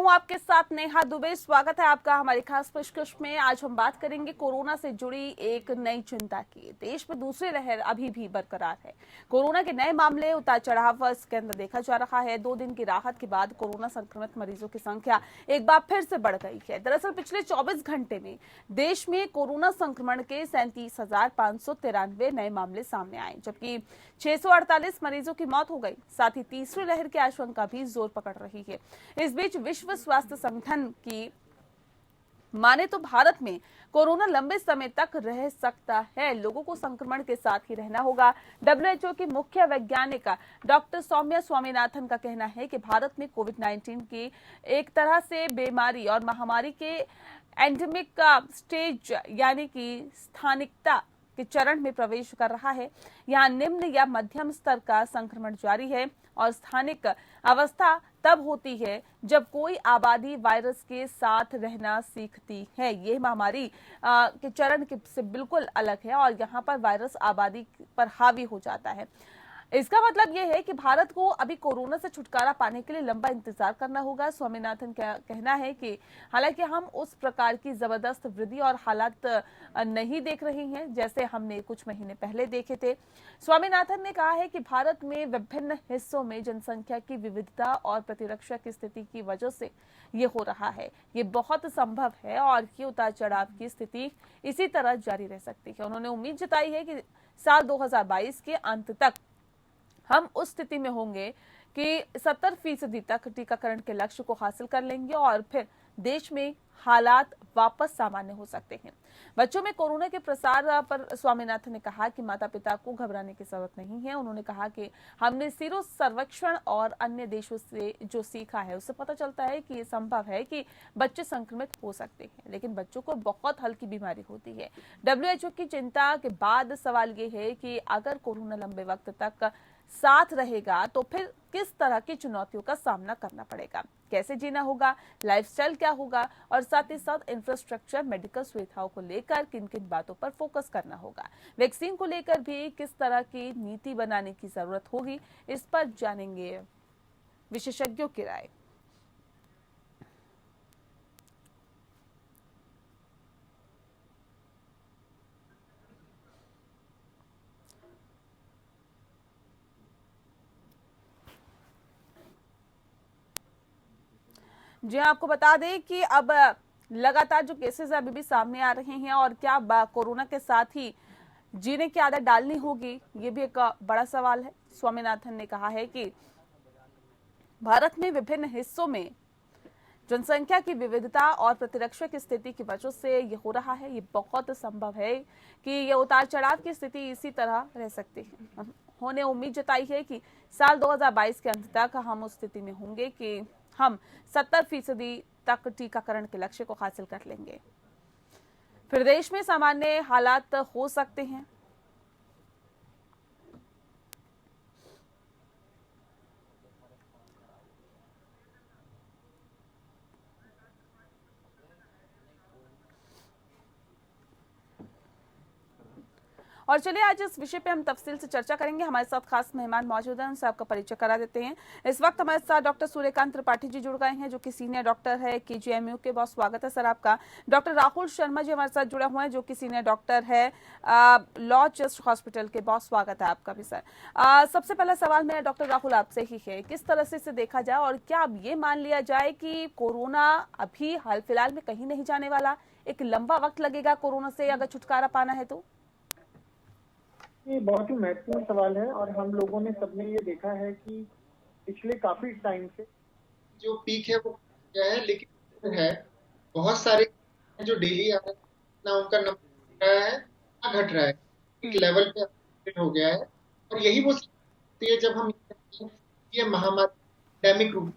हूं आपके साथ नेहा दुबे। स्वागत है आपका हमारी खास पेशकश में। आज हम बात करेंगे कोरोना से जुड़ी एक नई चिंता की। देश में दूसरी लहर अभी भी बरकरार है। कोरोना के नए मामले उतार चढ़ाव इसके अंदर देखा जा रहा है। 2 दिन की राहत के बाद कोरोना संक्रमित मरीजों की संख्या एक बार फिर से बढ़ गई है। दरअसल पिछले 24 घंटे में देश में कोरोना संक्रमण के 37,593 नए मामले सामने आए, जबकि 648 मरीजों की मौत हो गई। साथ ही तीसरी लहर की आशंका भी जोर पकड़ रही है। इस बीच विश्व स्वास्थ्य संगठन की माने तो भारत में कोरोना लंबे समय तक रह सकता है। लोगों को संक्रमण के साथ ही रहना होगा। WHO की मुख्य वैज्ञानिक डॉक्टर सौम्या स्वामीनाथन का कहना है कि भारत में कोविड-19 की एक तरह से बीमारी और महामारी के एंडेमिक का स्टेज यानी कि स्थानिकता के चरण में प्रवेश कर रहा है। यहाँ निम्न या मध्यम स्तर का संक्रमण जारी है और स्थानिक अवस्था तब होती है जब कोई आबादी वायरस के साथ रहना सीखती है। ये महामारी के चरण से बिल्कुल अलग है और यहाँ पर वायरस आबादी पर हावी हो जाता है। इसका मतलब यह है कि भारत को अभी कोरोना से छुटकारा पाने के लिए लंबा इंतजार करना होगा। स्वामीनाथन का कहना है कि हालांकि हम उस प्रकार की जबरदस्त वृद्धि और हालात नहीं देख रहे हैं जैसे हमने कुछ महीने पहले देखे थे। स्वामीनाथन ने कहा है कि भारत में विभिन्न हिस्सों में जनसंख्या की विविधता और प्रतिरक्षा की स्थिति की वजह से ये हो रहा है। ये बहुत संभव है और ये उतार चढ़ाव की स्थिति इसी तरह जारी रह सकती है। उन्होंने उम्मीद जताई है कि साल 2022 के अंत तक हम उस स्थिति में होंगे कि 70% तक टीकाकरण के लक्ष्य को हासिल कर लेंगे और फिर देश में हालात वापस सामान्य हो सकते हैं। बच्चों में कोरोना के प्रसार पर स्वामीनाथन ने कहा कि माता पिता को घबराने की जरूरत नहीं है। उन्होंने कहा कि हमने सीरो सर्वेक्षण और अन्य देशों से जो सीखा है उससे पता चलता है कि ये संभव है कि बच्चे संक्रमित हो सकते हैं, लेकिन बच्चों को बहुत हल्की बीमारी होती है। WHO की चिंता के बाद सवाल ये है कि अगर कोरोना लंबे वक्त तक साथ रहेगा तो फिर किस तरह की चुनौतियों का सामना करना पड़ेगा, कैसे जीना होगा, लाइफस्टाइल क्या होगा और साथ ही साथ इंफ्रास्ट्रक्चर, मेडिकल सुविधाओं को लेकर किन किन बातों पर फोकस करना होगा। वैक्सीन को लेकर भी किस तरह की नीति बनाने की जरूरत होगी, इस पर जानेंगे विशेषज्ञों की राय। जी आपको बता दें कि अब लगातार जो केसेस अभी भी सामने आ रहे हैं और क्या कोरोना के साथ ही जीने की आदत डालनी होगी, ये भी एक बड़ा सवाल है। स्वामीनाथन ने कहा है कि भारत में विभिन्न हिस्सों में जनसंख्या की विविधता और प्रतिरक्षा की स्थिति की वजह से ये हो रहा है। ये बहुत संभव है कि ये उतार चढ़ाव की स्थिति इसी तरह रह सकती है। उन्होंने उम्मीद जताई है कि साल 2022 के अंत तक हम उस स्थिति में होंगे कि हम 70% तक टीकाकरण के लक्ष्य को हासिल कर लेंगे। फिर देश में सामान्य हालात हो सकते हैं। और चलिए आज इस विषय पे हम तफसील से चर्चा करेंगे। हमारे साथ खास मेहमान मौजूद हैं, उनसे आपका परिचय करा देते हैं। इस वक्त हमारे साथ डॉक्टर सूर्यकांत त्रिपाठी जी जुड़ गए हैं, जो कि सीनियर डॉक्टर है KGMU के। बहुत स्वागत है सर आपका। डॉक्टर राहुल शर्मा जी हमारे साथ जुड़े हुए हैं, जो कि सीनियर डॉक्टर है लॉ चेस्ट हॉस्पिटल के। बहुत स्वागत है आपका भी सर। सबसे पहला सवाल मेरा डॉक्टर राहुल आपसे ही है, किस तरह से इसे देखा जाए और क्या अब ये मान लिया जाए कि कोरोना अभी हाल फिलहाल में कहीं नहीं जाने वाला, एक लंबा वक्त लगेगा कोरोना से अगर छुटकारा पाना है तो? ये बहुत ही महत्वपूर्ण सवाल है और हम लोगों ने सबने ये देखा है कि पिछले काफी टाइम से जो पीक है वो गया है, लेकिन है बहुत सारे जो डेली आ रहे हैं ना उनका नंबर रहा है ना घट रहा है, एक लेवल पे अपडेट हो गया है। और यही वो स्थिति है जब हम ये महामारी एंडेमिक रूप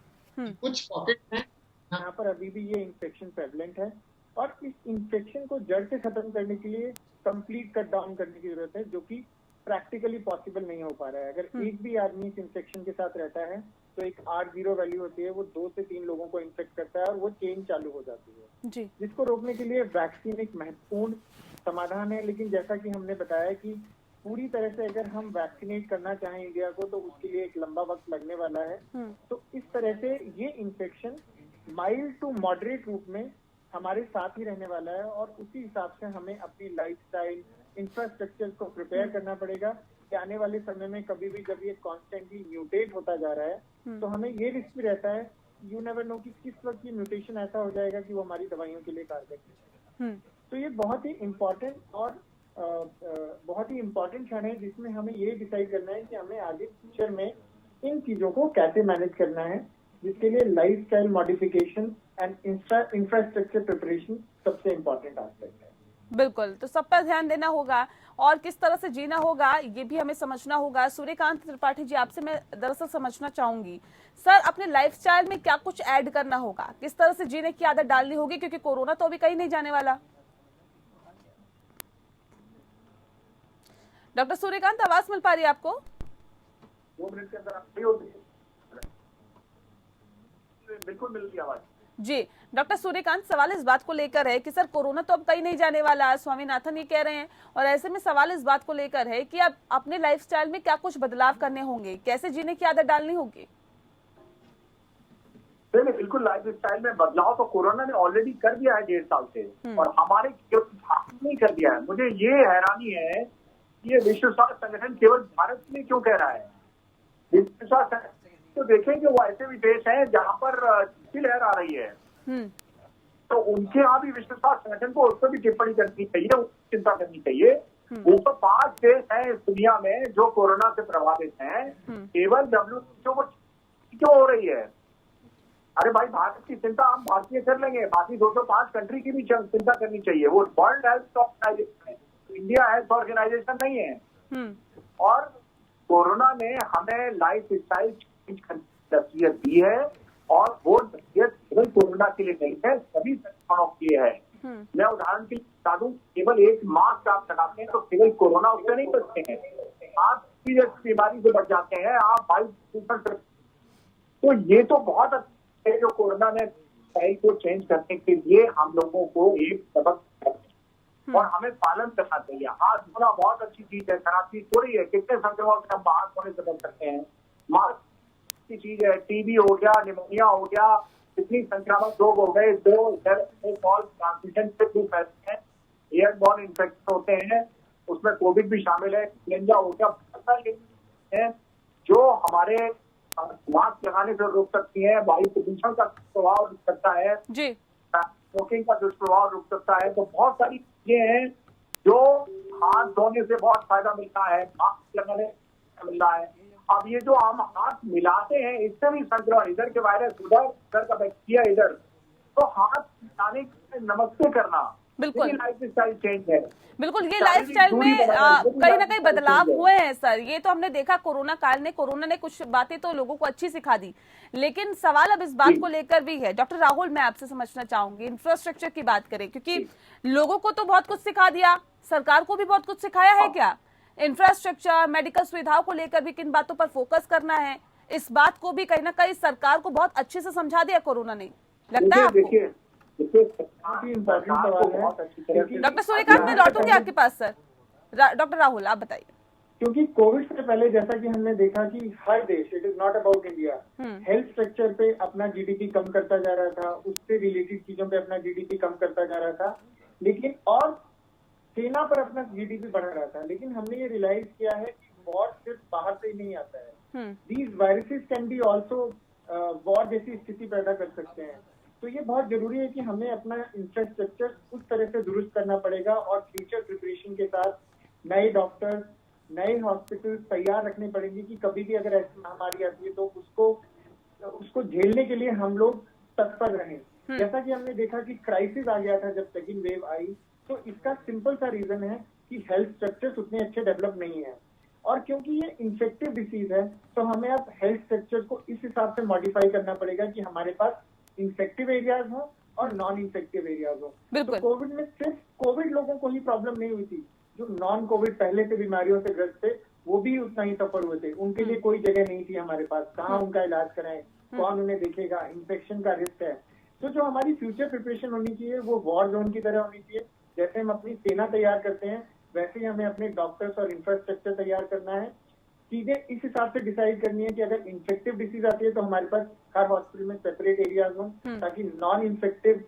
कुछ पॉकेट हैं यहाँ पर अभी भी ये इन्फेक्शन प्रेवलेंट है और इस इन्फेक्शन को जड़ से खत्म करने के लिए कंप्लीट कट डाउन करने की जरूरत है, जो कि प्रैक्टिकली पॉसिबल नहीं हो पा रहा है। अगर एक भी आदमी इस इन्फेक्शन के साथ रहता है तो एक R0 वैल्यू होती है, वो 2 से 3 लोगों को इन्फेक्ट करता है और वो चेन चालू हो जाती है जी। जिसको रोकने के लिए वैक्सीन एक महत्वपूर्ण समाधान है। लेकिन जैसा कि हमने बताया कि पूरी तरह से अगर हम वैक्सीनेट करना चाहें इंडिया को तो उसके लिए एक लंबा वक्त लगने वाला है। तो इस तरह से ये इन्फेक्शन माइल्ड टू मॉडरेट रूप में हमारे साथ ही रहने वाला है, और उसी हिसाब से हमें अपनी लाइफस्टाइल, इंफ्रास्ट्रक्चर को प्रिपेयर करना पड़ेगा कि आने वाले समय में कभी भी जब ये कॉन्स्टेंटली म्यूटेट होता जा रहा है तो हमें ये रिस्क भी रहता है, यू नेवर नो कि किस वक्त ये म्यूटेशन ऐसा हो जाएगा कि वो हमारी दवाइयों के लिए कारगर है। तो ये बहुत ही इम्पोर्टेंट और बहुत ही इम्पोर्टेंट क्षण है जिसमें हमें ये डिसाइड करना है कि हमें आगे फ्यूचर में इन चीजों को कैसे मैनेज करना है, जिसके लिए lifestyle modification and infrastructure preparation सबसे इम्पोर्टेंट एस्पेक्ट है। बिल्कुल, तो सब पर ध्यान देना होगा और किस तरह से जीना होगा ये भी हमें समझना होगा। सूर्यकांत त्रिपाठी जी, आपसे मैं दरअसल समझना चाहूंगी सर, अपने लाइफस्टाइल में क्या कुछ ऐड करना होगा, किस तरह से जीने की आदत डालनी होगी, क्योंकि कोरोना तो अभी कहीं नहीं जाने वाला। डॉक्टर सूर्यकांत, आवाज मिल पा रही है आपको? 2 मिनट के अंदर बिल्कुल मिल रही आवाज जी। डॉक्टर सूर्यकांत, सवाल इस बात को लेकर है कि सर कोरोना तो अब कहीं नहीं जाने वाला, स्वामीनाथन ये कह रहे हैं, और ऐसे में सवाल इस बात को लेकर है कि अब अपने लाइफस्टाइल में क्या कुछ बदलाव करने होंगे, कैसे जीने की आदत डालनी होगी? बिल्कुल, लाइफ स्टाइल में बदलाव तो कोरोना ने ऑलरेडी कर दिया है 1.5 साल से, और हमारे नहीं कर दिया है। मुझे ये हैरानी है कि ये विश्व स्वास्थ्य संगठन केवल भारत में क्यों कह रहा है। विश्व स्वास्थ्य तो देखें कि वो ऐसे भी देश हैं जहां पर लहर आ रही है, तो उनके यहाँ भी विश्व स्वास्थ्य संगठन को उस पर भी टिप्पणी करनी चाहिए, चिंता करनी चाहिए। वो तो 5 देश हैं इस दुनिया में जो कोरोना से प्रभावित हैं, केवल WHO को क्यों हो रही है? अरे भाई, भारत की चिंता हम भारतीय कर लेंगे, बाकी 205 कंट्री की भी चिंता करनी चाहिए। वो वर्ल्ड हेल्थ ऑर्गेनाइजेशन है, इंडिया हेल्थ ऑर्गेनाइजेशन नहीं है। और कोरोना ने हमें लाइफ स्टाइल चेंज करने की नसीहत दी है, और वो नसीहत केवल कोरोना के लिए नहीं है, सभी संक्रमणों के लिए है। मैं उदाहरण के लिए बता दूं, केवल एक मास्क आप लगाते हैं तो केवल कोरोना उससे नहीं बचते हैं, आप जैसी बीमारी से बच जाते हैं, आप वायु प्रदूषण। तो ये तो बहुत अच्छा है जो कोरोना ने स्टाइल को चेंज करने के लिए हम लोगों को एक सबक, और हमें पालन करना चाहिए। हाथ धोना बहुत अच्छी चीज है, खराब चीज थोड़ी है। कितने संक्रमण से हम हाथ धोने से बच सकते हैं? मास्क की चीज है, टीबी हो गया, निमोनिया हो गया, कितनी संक्रामक रोग हो गए जो ट्रांसमिशन से भी फैलते हैं, एयरबॉर्न इन्फेक्शन होते हैं, उसमें कोविड भी शामिल है, इन्फ्लुएंजा हो गया, बहुत सारी है जो हमारे मास्क लगाने से रोक सकती है। वायु प्रदूषण का प्रभाव रुक सकता है जी, स्मोकिंग का दुष्प्रभाव रुक सकता है। तो बहुत सारी चीजें हैं जो हाथ धोने से बहुत फायदा मिलता है, मास्क लगाने से मिल रहा है। अब ये जो हम हाथ मिलाते हैं इससे भी संक्रमण, इधर के वायरस उधर, इधर का बैक्टीरिया इधर, तो हाथ मिलाने के नमस्ते करना बिल्कुल लाइफ स्टाइल चेंज है। बिल्कुल, ये लाइफस्टाइल में कहीं ना कहीं बदलाव हुए हैं सर, ये तो हमने देखा कोरोना काल में। कोरोना ने कुछ बातें तो लोगों को अच्छी सिखा दी, लेकिन सवाल अब इस बात को लेकर भी है। डॉक्टर राहुल, मैं आपसे समझना चाहूंगी, इंफ्रास्ट्रक्चर की बात करें, क्योंकि लोगों को तो बहुत कुछ सिखा दिया, सरकार को भी बहुत कुछ सिखाया है क्या? इंफ्रास्ट्रक्चर, मेडिकल सुविधाओं को लेकर भी किन बातों पर फोकस करना है, इस बात को भी कहीं ना कहीं सरकार को बहुत अच्छे से समझा दिया कोरोना ने, लगता है आपको? डॉक्टर सूर्यकांत, मैं लौटूंगी आपके पास सर। डॉक्टर राहुल, आप बताइए। क्योंकि कोविड से पहले जैसा कि हमने देखा कि हर देश, it is not about India, health structure पे अपना जीडीपी कम करता जा रहा था, उससे रिलेटेड चीजों पे अपना जीडीपी कम करता जा रहा था, लेकिन और सेना पर अपना जीडीपी बढ़ा रहा था। लेकिन हमने ये रियलाइज किया है कि वॉर सिर्फ बाहर से ही नहीं आता है, these viruses can be also war जैसी स्थिति पैदा कर सकते हैं। तो ये बहुत जरूरी है कि हमें अपना इंफ्रास्ट्रक्चर उस तरह से दुरुस्त करना पड़ेगा, और फ्यूचर प्रिपरेशन के साथ नए डॉक्टर्स, नए हॉस्पिटल तैयार रखने पड़ेंगे कि कभी भी अगर ऐसी महामारी आती है तो उसको झेलने के लिए हम लोग तत्पर रहें। जैसा कि हमने देखा कि क्राइसिस आ गया था जब सेकेंड वेव आई, तो इसका सिंपल सा रीजन है कि हेल्थ स्ट्रक्चर्स उतने अच्छे डेवलप नहीं है, और क्योंकि ये इन्फेक्टिव डिसीज है तो हमें अब हेल्थ स्ट्रक्चर को इस हिसाब से मॉडिफाई करना पड़ेगा कि हमारे पास इन्फेक्टिव एरियाज हो और नॉन इन्फेक्टिव एरियाज हो। तो कोविड में सिर्फ कोविड लोगों को ही प्रॉब्लम नहीं हुई थी, जो नॉन कोविड पहले से बीमारियों से ग्रस्त थे वो भी उतना ही सफर हुए थे, उनके लिए कोई जगह नहीं थी हमारे पास, कहाँ उनका इलाज कराएं, कौन उन्हें देखेगा, इन्फेक्शन का रिस्क है। तो जो हमारी फ्यूचर प्रिपरेशन होनी चाहिए वो वॉर जोन की तरह होनी चाहिए। जैसे हम अपनी सेना तैयार करते हैं वैसे ही हमें अपने डॉक्टर्स और इंफ्रास्ट्रक्चर तैयार करना है। चीजें इस हिसाब से डिसाइड करनी है कि अगर इन्फेक्टिव डिसीज आती है तो हमारे पास हर हॉस्पिटल में सेपरेट एरियाज हों, ताकि नॉन इन्फेक्टिव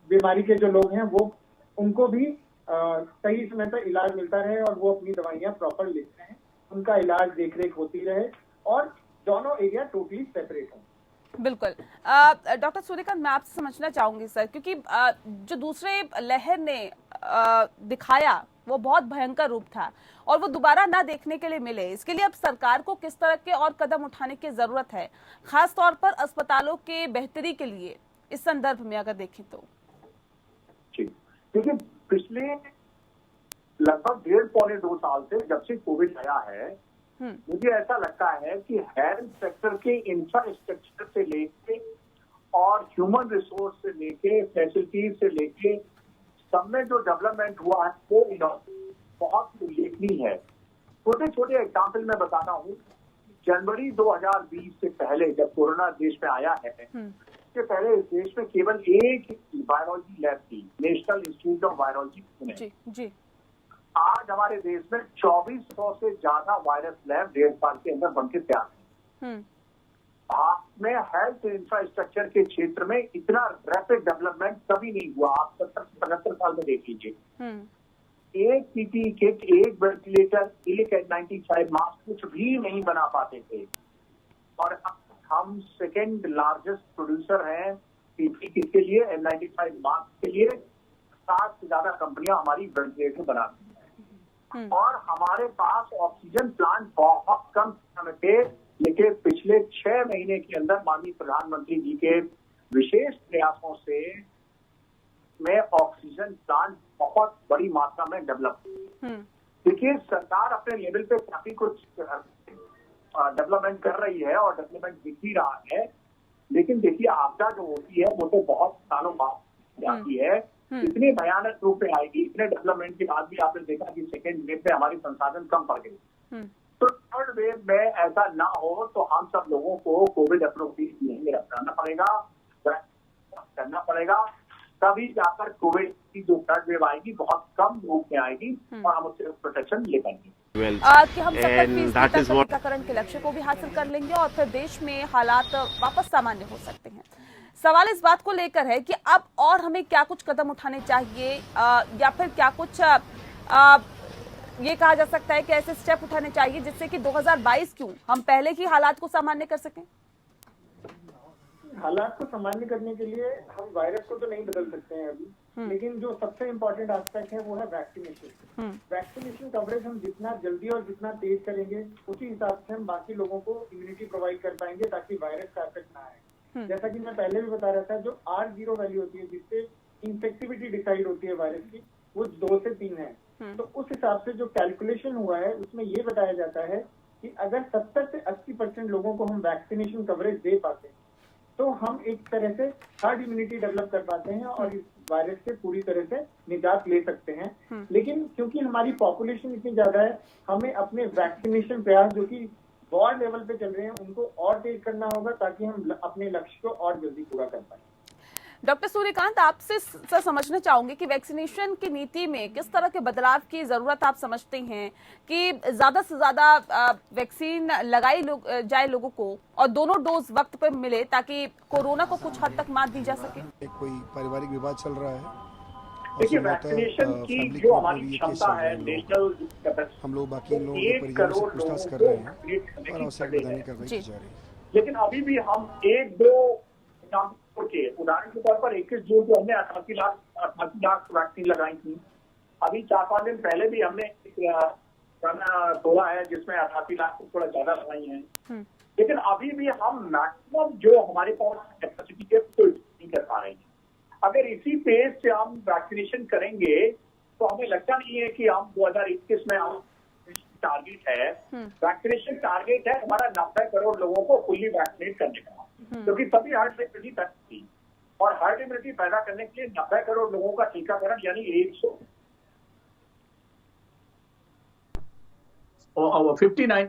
बीमारी के जो लोग हैं वो उनको भी सही समय पर इलाज मिलता रहे और वो अपनी दवाइयाँ प्रॉपर लेते हैं, उनका इलाज देखरेख होती रहे और दोनों एरिया टोटली सेपरेट हों। बिल्कुल। डॉक्टर सूर्यकांत, मैं आपसे समझना चाहूंगी सर, क्योंकि जो दूसरे लहर ने दिखाया वो बहुत भयंकर रूप था और वो दोबारा ना देखने के लिए मिले, इसके लिए अब सरकार को किस तरह के और कदम उठाने की जरूरत है, खास तौर पर अस्पतालों के बेहतरी के लिए, इस संदर्भ में अगर देखें तो? क्योंकि पिछले लगभग 1.5-2 साल से जब से कोविड आया है, मुझे ऐसा लगता है कि हेल्थ सेक्टर के इंफ्रास्ट्रक्चर से लेके और ह्यूमन रिसोर्स से लेके फैसिलिटीज से लेके सब में जो डेवलपमेंट हुआ है वो बहुत उल्लेखनीय है। छोटे छोटे एग्जाम्पल मैं बताता हूँ। जनवरी 2020 से पहले जब कोरोना देश में आया है, उससे पहले इस देश में केवल एक वायरोलॉजी लैब थी, national institute of virology Pune. जी। आज हमारे देश में 2400 से ज्यादा वायरस लैब 1.5 साल के अंदर बनके तैयार है। भारत में हेल्थ इंफ्रास्ट्रक्चर के क्षेत्र में इतना रैपिड डेवलपमेंट कभी नहीं हुआ। आप 70-75 साल में देख लीजिए, एक पीपी किट, एक वेंटिलेटर, एक N95 मास्क कुछ भी नहीं बना पाते थे और हम सेकेंड लार्जेस्ट प्रोड्यूसर हैं पीपी किट के लिए, N95 मास्क के लिए। 60 से ज्यादा कंपनियां हमारी वेंटिलेटर बनाती हैं और हमारे पास ऑक्सीजन प्लांट बहुत कम समय पे, लेकिन पिछले 6 महीने के अंदर माननीय प्रधानमंत्री जी के विशेष प्रयासों से में ऑक्सीजन प्लांट बहुत बड़ी मात्रा में डेवलप। देखिए, सरकार अपने लेवल पे काफी कुछ डेवलपमेंट कर रही है और डेवलपमेंट दिख भी रहा है, लेकिन देखिए आपदा जो होती है वो तो बहुत सालों बाद आती है। इतने भयानक रूप में आएगी, इतने डेवलपमेंट के बाद भी आपने देखा कि सेकेंड वेव में हमारे संसाधन कम पड़ गए। तो थर्ड वेव में ऐसा ना हो तो हम सब लोगों को कोविड अप्रोप्रिएट नहीं रखना पड़ेगा, करना पड़ेगा, तभी जाकर कोविड की जो थर्ड वेव आएगी बहुत कम रूप में आएगी और हम उससे प्रोटेक्शन ले पाएंगे। कि हम 70% टीकाकरण के लक्ष्य को भी हासिल कर लेंगे और फिर देश में हालात वापस सामान्य हो सकते हैं। सवाल इस बात को लेकर है कि अब और हमें क्या कुछ कदम उठाने चाहिए या फिर क्या कुछ ये कहा जा सकता है कि ऐसे स्टेप उठाने चाहिए जिससे कि 2022 क्यों हम पहले ही हालात को सामान्य कर सकें? हालात को सामान्य करने के लिए हम वायरस को तो नहीं बदल सकते हैं अभी, लेकिन जो सबसे इम्पोर्टेंट एस्पेक्ट है वो है वैक्सीनेशन। वैक्सीनेशन कवरेज हम जितना जल्दी और जितना तेज करेंगे उसी हिसाब से हम बाकी लोगों को इम्यूनिटी प्रोवाइड कर पाएंगे ताकि वायरस का इफेक्ट ना आए। जैसा कि मैं पहले भी बता रहा था, जो R0 वैल्यू होती है जिससे इंफेक्टिविटी डिसाइड होती है वायरस की, वो 2 से 3 है। तो उस हिसाब से जो कैलकुलेशन हुआ है उसमें ये बताया जाता है कि अगर 70 से 80% लोगों को हम वैक्सीनेशन कवरेज दे पाते हैं तो हम एक तरह से हर्ड इम्यूनिटी डेवलप कर पाते हैं और इस वायरस से पूरी तरह से निजात ले सकते हैं। लेकिन क्योंकि हमारी पॉपुलेशन इतनी ज्यादा है, हमें अपने वैक्सीनेशन प्रयास जो कि वॉर्ड लेवल पे चल रहे हैं उनको और तेज करना होगा ताकि हम अपने लक्ष्य को और जल्दी पूरा कर पाए। डॉक्टर सूर्यकांत, आपसे सर समझना चाहूंगी कि वैक्सीनेशन की नीति में किस तरह के बदलाव की जरूरत आप समझते हैं कि ज्यादा से ज्यादा वैक्सीन लगाई जाए लोगों को और दोनों डोज वक्त पर मिले ताकि कोरोना को कुछ हद तक मात दी जा सके? कोई पारिवारिक विवाद चल रहा है। देखिए, वैक्सीनेशन की जो हमारी क्षमता है नेशनल, हम लोग बाकी लोगों के परिजनों से पूछताछ कर रहे हैं और आवश्यक कार्रवाई की जा रही है। लेकिन अभी भी हम 1-2 उदाहरण के तौर पर 21 जून को हमने 88 लाख वैक्सीन लगाई थी। अभी 4-5 दिन पहले भी हमने तोड़ा है जिसमें 88 लाख को थोड़ा ज्यादा लगाई है। लेकिन अभी भी हम मैक्सिमम जो हमारे पास कैपेसिटी है तो नहीं कर पा रहे हैं। अगर इसी पेस से हम वैक्सीनेशन करेंगे तो हमें लगता नहीं है कि हम 2021 में हम टारगेट है, वैक्सीनेशन टारगेट है हमारा 90 करोड़ लोगों को फुल्ली वैक्सीनेट करने का, क्योंकि तभी हर्ड इम्यूनिटी पैदा थी और हर्ड इम्यूनिटी पैदा करने के लिए 90 करोड़ लोगों का टीकाकरण यानी 59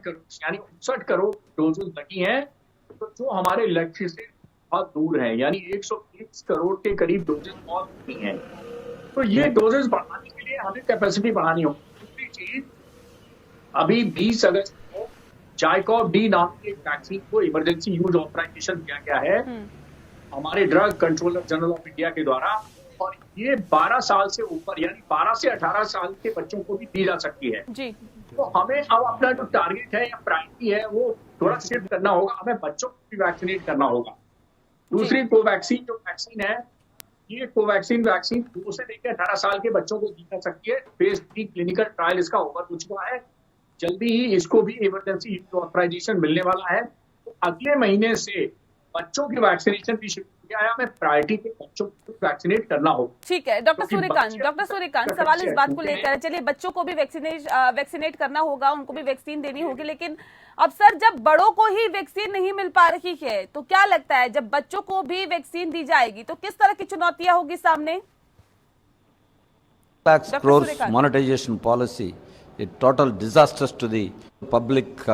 करोड़ यानी 59 करोड़ डोजेज लगी हैं, तो जो हमारे लक्ष्य से बहुत दूर है, यानी 120 करोड़ के करीब डोजेज बहुत नहीं है। तो ये डोजेज बढ़ाने के लिए हमें कैपेसिटी बढ़ानी होगी। दूसरी चीज, अभी 20 अगस्त को जाइकोव डी नाम की एक वैक्सीन को इमरजेंसी यूज ऑथराइजेशन दिया गया है हमारे drug controller general of India के द्वारा, और ये 12 साल से ऊपर यानी 12 से 18 साल के बच्चों को भी दी जा सकती है जी। तो हमें अब अपना जो टारगेट है या प्रायोरिटी है वो थोड़ा शिफ्ट करना होगा, हमें बच्चों को भी वैक्सीनेट करना होगा। दूसरी कोवैक्सीन जो वैक्सीन है, ये कोवैक्सीन वैक्सीन 2 से लेकर 18 साल के बच्चों को दी जा सकती है। फेज 3 क्लिनिकल ट्रायल इसका ओवर हो चुका है, जल्दी ही इसको भी इमरजेंसी यूज ऑथराइजेशन मिलने वाला है। तो अगले महीने से बच्चों की वैक्सीनेशन भी शुरू हो गया है, हमें प्रायोरिटी के बच्चों को वैक्सीनेट करना होगा। ठीक है डॉक्टर सूर्यकांत, सवाल इस बात को लेकर है, चलिए बच्चों को भी वैक्सीनेट करना होगा, उनको भी वैक्सीन देनी होगी, लेकिन अब सर जब बड़ों को ही वैक्सीन नहीं मिल पा रही है तो क्या लगता है जब बच्चों को भी वैक्सीन दी जाएगी तो किस तरह की चुनौतियां होगी सामने? monetization policy, a total disaster to the public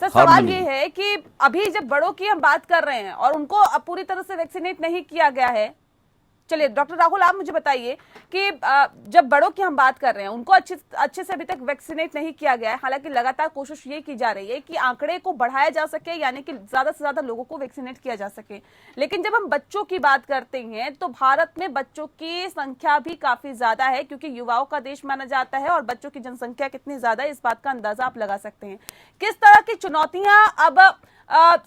sir सवाल ये है कि अभी जब बड़ों की हम बात कर रहे हैं और उनको अब पूरी तरह से वैक्सीनेट नहीं किया गया है, चलिए डॉक्टर राहुल आप मुझे बताइए कि जब बड़ों की हम बात कर रहे हैं उनको अच्छे से अभी तक वैक्सीनेट नहीं किया गया है, हालांकि लगातार कोशिश ये की जा रही है कि आंकड़े को बढ़ाया जा सके, यानी कि ज्यादा से ज्यादा लोगों को वैक्सीनेट किया जा सके, लेकिन जब हम बच्चों की बात करते हैं तो भारत में बच्चों की संख्या भी काफी ज्यादा है क्योंकि युवाओं का देश माना जाता है और बच्चों की जनसंख्या कितनी ज्यादा है इस बात का अंदाजा आप लगा सकते हैं। किस तरह की चुनौतियां अब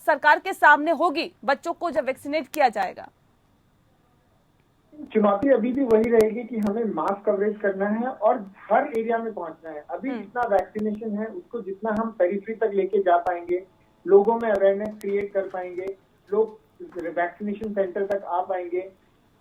सरकार के सामने होगी बच्चों को जब वैक्सीनेट किया जाएगा? चुनौती अभी भी वही रहेगी कि हमें मास कवरेज करना है और हर एरिया में पहुंचना है। अभी जितना वैक्सीनेशन है उसको जितना हम पेरिफेरी तक लेके जा पाएंगे, लोगों में अवेयरनेस क्रिएट कर पाएंगे, लोग वैक्सीनेशन सेंटर तक आ पाएंगे,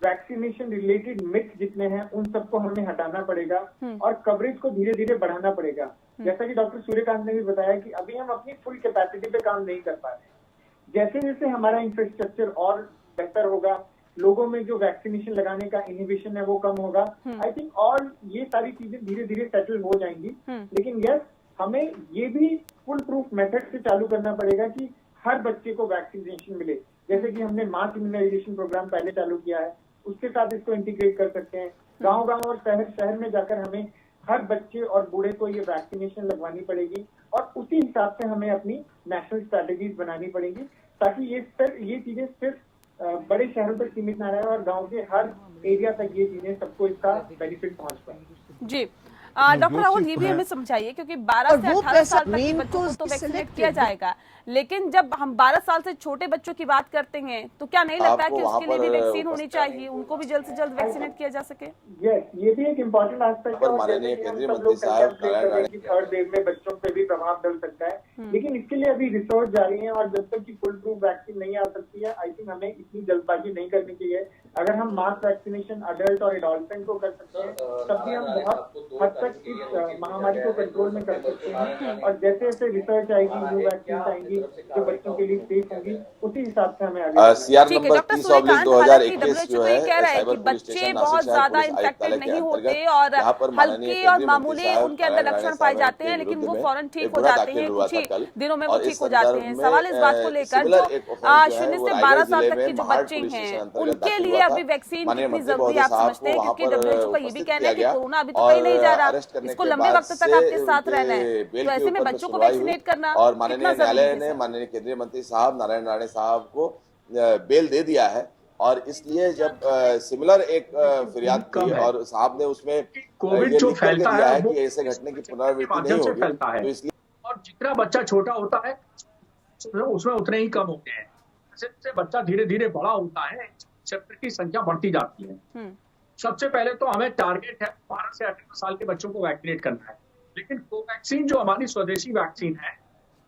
वैक्सीनेशन रिलेटेड मिथ जितने हैं उन सबको हमें हटाना पड़ेगा और कवरेज को धीरे धीरे बढ़ाना पड़ेगा। जैसा कि डॉक्टर सूर्यकांत ने भी बताया कि अभी हम अपनी फुल कैपेसिटी पे काम नहीं कर पा रहे। जैसे जैसे हमारा इंफ्रास्ट्रक्चर और बेहतर होगा, लोगों में जो वैक्सीनेशन लगाने का इनहिबिशन है वो कम होगा, आई थिंक और ये सारी चीजें धीरे धीरे सेटल हो जाएंगी। लेकिन यस, हमें ये भी फुल प्रूफ मेथड से चालू करना पड़ेगा कि हर बच्चे को वैक्सीनेशन मिले। जैसे कि हमने मास इम्यूनाइजेशन प्रोग्राम पहले चालू किया है, उसके साथ इसको इंटीग्रेट कर सकते हैं। गाँव गाँव और शहर शहर में जाकर हमें हर बच्चे और बूढ़े को ये वैक्सीनेशन लगवानी पड़ेगी और उसी हिसाब से हमें अपनी नेशनल स्ट्रैटेजीज बनानी पड़ेगी ताकि ये चीजें सिर्फ बड़े शहरों तक सीमित ना रहे और गांव के हर एरिया तक ये चीजें सबको इसका बेनिफिट पहुंच पाए। जी डॉक्टर राहुल ये भी हमें समझाइए क्योंकि 12 से 18 साल तक के बच्चों को तो वैक्सीनेट किया जाएगा, लेकिन जब हम 12 साल से छोटे बच्चों की बात करते हैं तो क्या नहीं लगता कि उसके लिए भी वैक्सीन होनी चाहिए, उनको भी जल्द से जल्द वैक्सीनेट किया जा सके? ये भी एक इम्पोर्टेंट एस्पेक्ट है कि थर्ड वेव में बच्चों पे भी प्रभाव डल सकता है, लेकिन इसके लिए अभी रिसर्च जारी है और जब तक की फुल प्रूफ वैक्सीन नहीं आ सकती है आई थिंक हमें इतनी जल्दबाजी नहीं करनी चाहिए। अगर हम मास वैक्सीनेशन अडल्ट और एडोलसेंट को कर सकते हैं तब भी हम बहुत हद तक इस महामारी को कंट्रोल में कर सकते हैं और जैसे जैसे रिसर्च आएगी, न्यू वैक्सीन आएंगी जो बच्चों के लिए सेफ होगी, उसी हिसाब से हमें आगे। ठीक है डॉक्टर सूर्यकांत, हालांकि WHO ये कह रहा है कि बच्चे बहुत ज्यादा इन्फेक्टेड नहीं होते और हल्के और मामूली उनके अंदर लक्षण पाए जाते हैं, लेकिन वो फौरन ठीक हो जाते हैं, कुछ ही दिनों में वो ठीक हो जाते हैं। सवाल इस बात को लेकर जो 0 से 12 साल तक के जो बच्चे हैं उनके लिए अभी वैक्सीन कितनी जरूरी आप समझते हैं? क्योंकि WHO का ये भी कहना है कि कोरोना अभी तो कहीं नहीं जा रहा, इसको लंबे वक्त तक आपके साथ रहना है, तो ऐसे में बच्चों को वैक्सीनेट करना और माननीय न्यायालय ने माननीय केंद्रीय मंत्री साहब नारायण राणे साहब को बेल दे दिया है और इसलिए जब सिमिलर एक फिरियाद थी और साहब ने उसमें कोविड जो फैलता है कि ऐसे घटने की पुनरावृत्ति नहीं होगी, तो इसलिए और जितना बच्चा छोटा होता है उसमें उतने ही कम होते हैं। जैसे बच्चा धीरे धीरे बड़ा होता है चैप्टर की संख्या बढ़ती जाती है। सबसे पहले तो हमें टारगेट है 12 से 18 साल के बच्चों को वैक्सीनेट करना है, लेकिन कोवैक्सीन जो हमारी स्वदेशी वैक्सीन है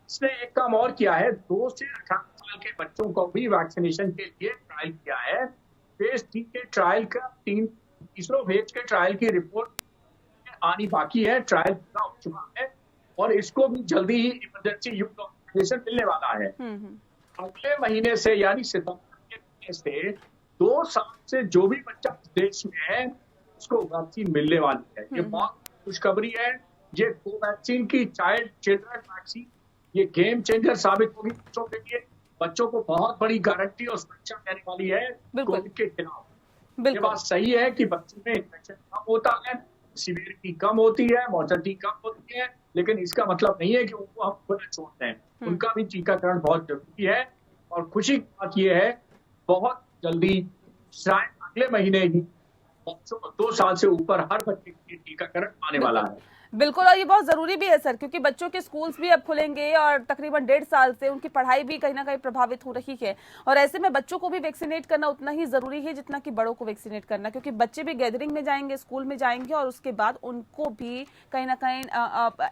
इसने एक काम और किया है, 2 से 18 साल के बच्चों को भी वैक्सीनेशन के लिए ट्रायल किया है। फेज 3 के ट्रायल का तीसरा फेज के ट्रायल की रिपोर्ट आनी बाकी है, ट्रायल पूरा हो चुका है और इसको भी जल्दी ही इमरजेंसी यूज ऑथराइजेशन मिलने वाला है। अगले महीने से यानी सितंबर के महीने से 2 साल से जो भी बच्चा देश में है उसको वैक्सीन मिलने वाली है। ये बहुत खुशखबरी है। ये कोवैक्सीन की चाइल्ड चिल्ड्रन वैक्सीन ये गेम चेंजर साबित होगी बच्चों के लिए। बच्चों को बहुत बड़ी गारंटी और सुरक्षा देने वाली है कोविड के खिलाफ। ये बात सही है कि बच्चों में इन्फेक्शन कम होता है, सीवियरिटी कम होती है, मॉर्टेलिटी कम होती है, लेकिन इसका मतलब नहीं है कि उनको हम खुला छोड़ दें। उनका भी टीकाकरण बहुत जरूरी है। और खुशी की बात यह है, बहुत जल्दी शायद अगले महीने ही 2 साल से ऊपर हर बच्चे के लिए टीकाकरण आने वाला है। बिल्कुल, और ये बहुत जरूरी भी है सर, क्योंकि बच्चों के स्कूल्स भी अब खुलेंगे और तकरीबन 1.5 साल से उनकी पढ़ाई भी कहीं ना कहीं प्रभावित हो रही है। और ऐसे में बच्चों को भी वैक्सीनेट करना उतना ही जरूरी है जितना कि बड़ों को वैक्सीनेट करना, क्योंकि बच्चे भी गैदरिंग में जाएंगे, स्कूल में जाएंगे और उसके बाद उनको भी कहीं ना कहीं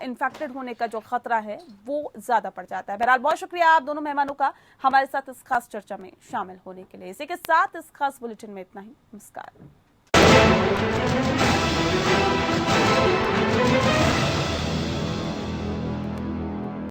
इन्फेक्टेड होने का जो खतरा है वो ज्यादा बढ़ जाता है। बहरहाल बहुत शुक्रिया आप दोनों मेहमानों का हमारे साथ इस खास चर्चा में शामिल होने के लिए। इसी के साथ इस खास बुलेटिन में इतना ही। नमस्कार।